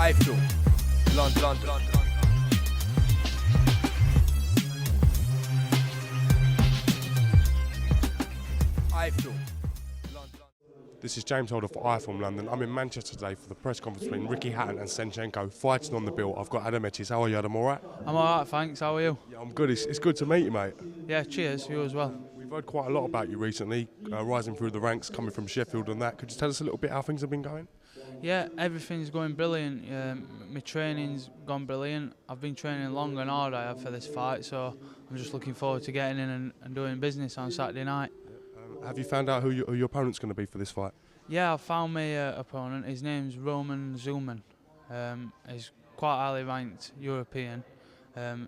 iFILM, London. iFILM. This is James Holder for iFILM London. I'm in Manchester today for the press conference between Ricky Hatton and SENCHENKO fighting on the bill. I've got Adam ETCHES. How are you, Adam? All right? I'm alright, thanks. How are you? Yeah, I'm good. It's good to meet you, mate. Yeah, cheers. You as well. We've heard quite a lot about you recently, rising through the ranks, coming from Sheffield and that. Could you tell us a little bit how things have been going? Yeah, everything's going brilliant. My training's gone brilliant. I've been training long and hard I have for this fight, so I'm just looking forward to getting in and doing business on Saturday night. Have you found out who your opponent's going to be for this fight? Yeah, I've found my opponent. His name's Roman Zuman. He's quite highly ranked European.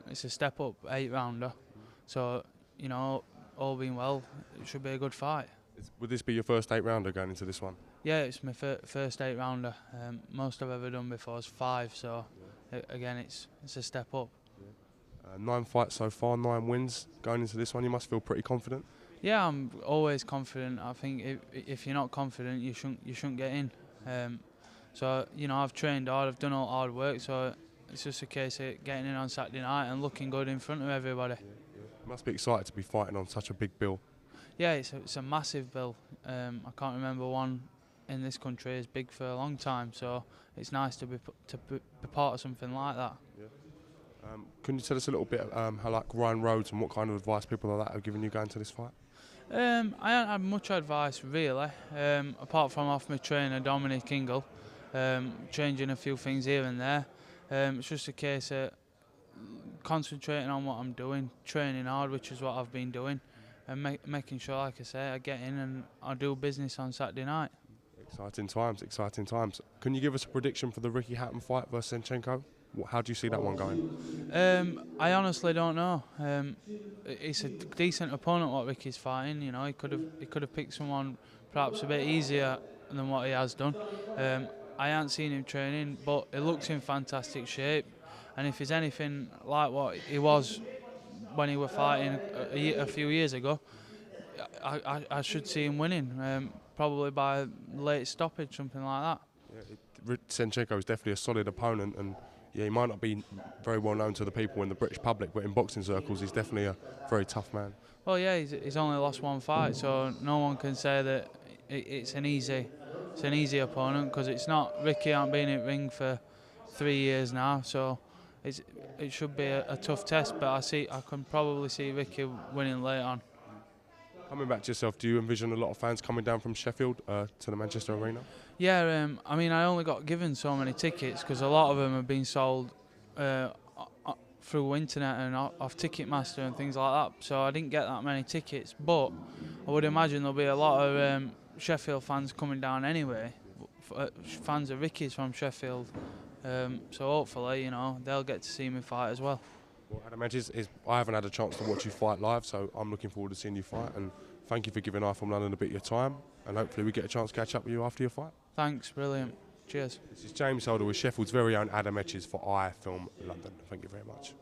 It's a step up 8-rounder, so you know, all being well, it should be a good fight. Would this be your first 8-rounder going into this one? Yeah, it's my first 8-rounder. Most I've ever done before is 5, so again, it's a step up. 9 fights so far, 9 wins. Going into this one, you must feel pretty confident. Yeah, I'm always confident. I think if you're not confident, you shouldn't get in. So you know, I've trained hard, I've done all hard work, so it's just a case of getting in on Saturday night and looking good in front of everybody. You must be excited to be fighting on such a big bill. Yeah, it's a massive bill. I can't remember one in this country as big for a long time, so it's nice to be part of something like that. Yeah. Can you tell us a little bit how like Ryan Rhodes and what kind of advice people like that have given you going to this fight? I haven't had much advice really, apart from off my trainer Dominic Ingle, changing a few things here and there. It's just a case of concentrating on what I'm doing, training hard, which is what I've been doing, and making sure, like I say, I get in and I do business on Saturday night. Exciting times, exciting times. Can you give us a prediction for the Ricky Hatton fight versus SENCHENKO? How do you see that one going? I honestly don't know. It's a decent opponent what Ricky's fighting. You know, he could have picked someone perhaps a bit easier than what he has done. I haven't seen him training, but he looks in fantastic shape. And if he's anything like what he was when he was fighting a few years ago, I should see him winning, probably by late stoppage, something like that. Yeah, SENCHENKO is definitely a solid opponent, and yeah, he might not be very well known to the people in the British public, but in boxing circles, he's definitely a very tough man. Well, yeah, he's only lost 1 fight, so no one can say that it's an easy opponent, because it's not. Ricky hasn't been in the ring for 3 years now, so it should be a tough test. But I can probably see Ricky winning later on. Coming back to yourself, do you envision a lot of fans coming down from Sheffield to the Manchester Arena? Yeah, I mean, I only got given so many tickets because a lot of them have been sold through internet and off Ticketmaster and things like that. So I didn't get that many tickets, but I would imagine there'll be a lot of Sheffield fans coming down anyway. Fans of Ricky's from Sheffield, so hopefully, you know, they'll get to see me fight as well. Well, Adam ETCHES, I haven't had a chance to watch you fight live, so I'm looking forward to seeing you fight, and thank you for giving iFILM London a bit of your time, and hopefully we get a chance to catch up with you after your fight. Thanks, brilliant. Cheers. This is James Holder with Sheffield's very own Adam ETCHES for iFILM London. Thank you very much.